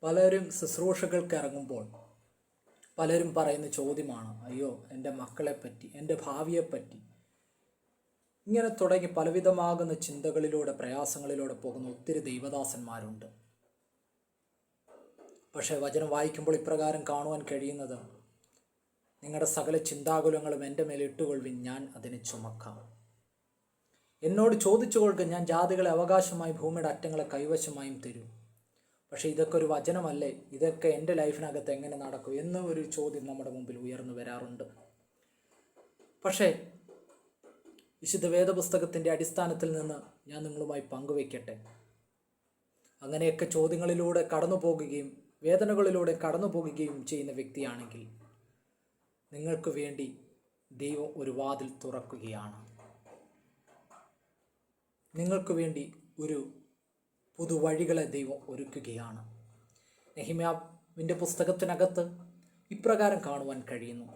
പലരും ശുശ്രൂഷകൾക്ക് ഇറങ്ങുമ്പോൾ പലരും പറയുന്ന ചോദ്യമാണ്, അയ്യോ എൻ്റെ മക്കളെപ്പറ്റി, എൻ്റെ ഭാവിയെപ്പറ്റി. ഇങ്ങനെ തുടങ്ങി പലവിധമാകുന്ന ചിന്തകളിലൂടെ, പ്രയാസങ്ങളിലൂടെ പോകുന്ന ഒത്തിരി ദൈവദാസന്മാരുണ്ട്. പക്ഷേ വചനം വായിക്കുമ്പോൾ ഇപ്രകാരം കാണുവാൻ കഴിയുന്നത്, നിങ്ങളുടെ സകല ചിന്താകുലങ്ങളും എൻ്റെ മേൽ ഇട്ടുകൊള്ളുവിൻ, ഞാൻ അതിനെ ചുമക്കാം. എന്നോട് ചോദിച്ചുകൊള്ളുക, ഞാൻ ജാതികളെ അവകാശമായി ഭൂമിയുടെ അറ്റങ്ങളെ കൈവശമായും തരും. പക്ഷേ ഇതൊക്കെ ഒരു വചനമല്ലേ? ഇതൊക്കെ എൻ്റെ ലൈഫിനകത്ത് എങ്ങനെ നടക്കും എന്ന ഒരു ചോദ്യം നമ്മുടെ മുമ്പിൽ ഉയർന്നു വരാറുണ്ട്. പക്ഷേ വിശുദ്ധ വേദപുസ്തകത്തിൻ്റെ അടിസ്ഥാനത്തിൽ നിന്ന് ഞാൻ നിങ്ങളുമായി പങ്കുവയ്ക്കട്ടെ. അങ്ങനെയൊക്കെ ചോദ്യങ്ങളിലൂടെ കടന്നു പോകുകയും വേദനകളിലൂടെ കടന്നു പോകുകയും ചെയ്യുന്ന വ്യക്തിയാണെങ്കിൽ നിങ്ങൾക്ക് വേണ്ടി ദൈവം ഒരു വാതിൽ തുറക്കുകയാണ്. നിങ്ങൾക്ക് വേണ്ടി ഒരു പുതുവഴികളെ ദൈവം ഒരുക്കുകയാണ്. നെഹെമ്യാവിൻ്റെ പുസ്തകത്തിനകത്ത് ഇപ്രകാരം കാണുവാൻ കഴിയുന്നു.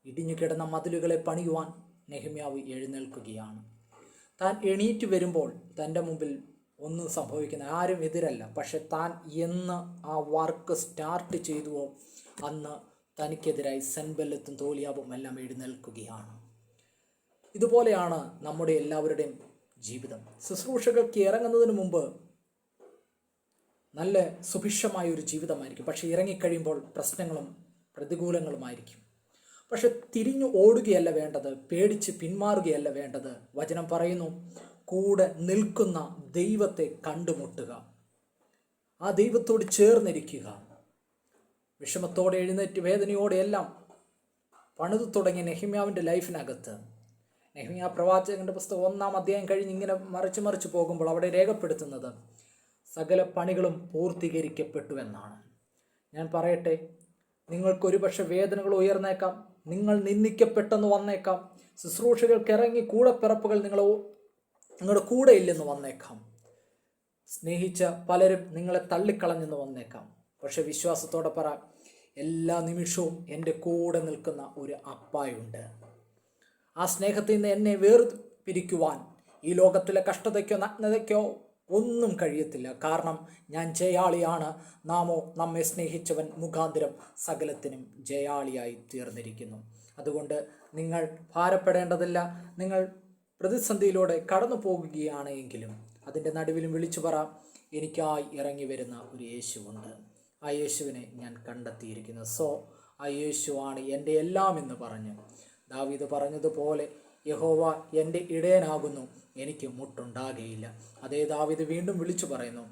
ഇടിഞ്ഞു കിടന്ന മതിലുകളെ പണിയുവാൻ നെഹെമ്യാവ് എഴുന്നേൽക്കുകയാണ്. താൻ എണീറ്റ് വരുമ്പോൾ തൻ്റെ മുമ്പിൽ ഒന്നും സംഭവിക്കുന്ന ആരും എതിരല്ല. പക്ഷെ താൻ എന്ന് ആ വർക്ക് സ്റ്റാർട്ട് ചെയ്തുവോ അന്ന് തനിക്കെതിരായി സൻബല്ലത്തും തോലിയാബും എല്ലാം എഴുന്നേൽക്കുകയാണ്. ഇതുപോലെയാണ് നമ്മുടെ എല്ലാവരുടെയും ജീവിതം. ശുശ്രൂഷകൾക്ക് ഇറങ്ങുന്നതിന് മുമ്പ് നല്ല സുഭിക്ഷമായ ഒരു ജീവിതമായിരിക്കും. പക്ഷെ ഇറങ്ങിക്കഴിയുമ്പോൾ പ്രശ്നങ്ങളും പ്രതികൂലങ്ങളുമായിരിക്കും. പക്ഷെ തിരിഞ്ഞു ഓടുകയല്ല വേണ്ടത്, പേടിച്ച് പിന്മാറുകയല്ല വേണ്ടത്. വചനം പറയുന്നു, കൂടെ നിൽക്കുന്ന ദൈവത്തെ കണ്ടുമുട്ടുക, ആ ദൈവത്തോട് ചേർന്നിരിക്കുക. വിഷമത്തോടെ എഴുന്നേറ്റ് വേദനയോടെ എല്ലാം പണിതു തുടങ്ങിയ നെഹെമ്യാവിൻ്റെ ലൈഫിനകത്ത്, നെഹെമ്യാ പ്രവാചകന്റെ പുസ്തകം 1-ാം അധ്യായം കഴിഞ്ഞ് ഇങ്ങനെ മറിച്ച് പോകുമ്പോൾ അവിടെ രേഖപ്പെടുത്തുന്നത് സകല പണികളും പൂർത്തീകരിക്കപ്പെട്ടു എന്നാണ്. ഞാൻ പറയട്ടെ, നിങ്ങൾക്കൊരു പക്ഷെ വേദനകൾ ഉയർന്നേക്കാം, നിങ്ങൾ നിന്ദിക്കപ്പെട്ടെന്ന് വന്നേക്കാം, ശുശ്രൂഷകൾക്ക് ഇറങ്ങി കൂടെപ്പിറപ്പുകൾ നിങ്ങളുടെ കൂടെ ഇല്ലെന്ന് വന്നേക്കാം, സ്നേഹിച്ച പലരും നിങ്ങളെ തള്ളിക്കളഞ്ഞെന്ന് വന്നേക്കാം. പക്ഷെ വിശ്വാസത്തോടെ പറ, എല്ലാ നിമിഷവും എൻ്റെ കൂടെ നിൽക്കുന്ന ഒരു അപ്പായുണ്ട്. ആ സ്നേഹത്തിൽ നിന്ന് എന്നെ വേർപിരിക്കുവാൻ ഈ ലോകത്തിലെ കഷ്ടതയ്ക്കോ നഗ്നതയ്ക്കോ ഒന്നും കഴിയത്തില്ല. കാരണം ഞാൻ ജയാളിയാണ്. നാമോ നമ്മെ സ്നേഹിച്ചവൻ മുഖാന്തരം സകലത്തിനും ജയാളിയായി തീർന്നിരിക്കുന്നു. അതുകൊണ്ട് നിങ്ങൾ ഭാരപ്പെടേണ്ടതില്ല. നിങ്ങൾ പ്രതിസന്ധിയിലൂടെ കടന്നു പോകുകയാണ് എങ്കിലും അതിൻ്റെ നടുവിലും വിളിച്ചു പറ, എനിക്കായി ഇറങ്ങി വരുന്ന ഒരു യേശുവുണ്ട്. ആ യേശുവിനെ ഞാൻ കണ്ടെത്തിയിരിക്കുന്നു. ആ യേശുവാണ് എൻ്റെ എല്ലാം എന്ന് പറഞ്ഞ് ദാവീദ് പറഞ്ഞതുപോലെ, യഹോവ എൻ്റെ ഇടയനാകുന്നു, എനിക്ക് മുട്ടുണ്ടാകുകയില്ല. അതേ ദാവീദ് വീണ്ടും വിളിച്ചു പറയുന്നു,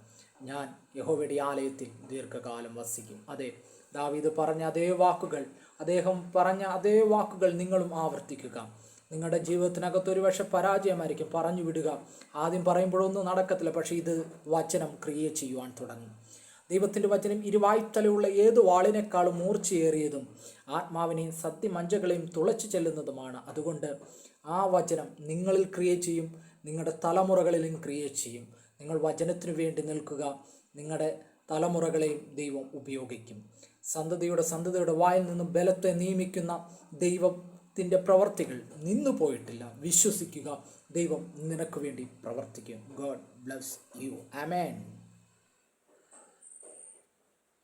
ഞാൻ യഹോവയുടെ ആലയത്തിൽ ദീർഘകാലം വസിക്കും. അതെ, ദാവീദ് പറഞ്ഞ അതേ വാക്കുകൾ, അദ്ദേഹം പറഞ്ഞ അതേ വാക്കുകൾ നിങ്ങളും ആവർത്തിക്കുക. നിങ്ങളുടെ ജീവിതത്തിനകത്ത് ഒരു പക്ഷെ പരാജയമായിരിക്കും, പറഞ്ഞു വിടുക. ആദ്യം പറയുമ്പോഴൊന്നും നടക്കത്തില്ല, പക്ഷേ ഇത് വചനം ക്രിയ ചെയ്യുവാൻ തുടങ്ങും. ദൈവത്തിൻ്റെ വചനം ഇരുവായ്ത്തലയുള്ള ഏത് വാളിനേക്കാളും മൂർച്ചയേറിയതും ആത്മാവിനെയും സത്യമഞ്ചകളെയും തുളച്ചു ചെല്ലുന്നതുമാണ്. അതുകൊണ്ട് ആ വചനം നിങ്ങളിൽ ക്രിയ ചെയ്യും, നിങ്ങളുടെ തലമുറകളിലും ക്രിയ ചെയ്യും. നിങ്ങൾ വചനത്തിനു വേണ്ടി നിൽക്കുക, നിങ്ങളുടെ തലമുറകളെയും ദൈവം ഉപയോഗിക്കും. സന്തതിയുടെ വായിൽ നിന്നും ബലത്തെ നിയമിക്കുന്ന ദൈവത്തിൻ്റെ പ്രവർത്തികൾ നിന്നു പോയിട്ടില്ല. വിശ്വസിക്കുക, ദൈവം നിനക്ക് വേണ്ടി പ്രവർത്തിക്കും. God bless you. ആമേൻ.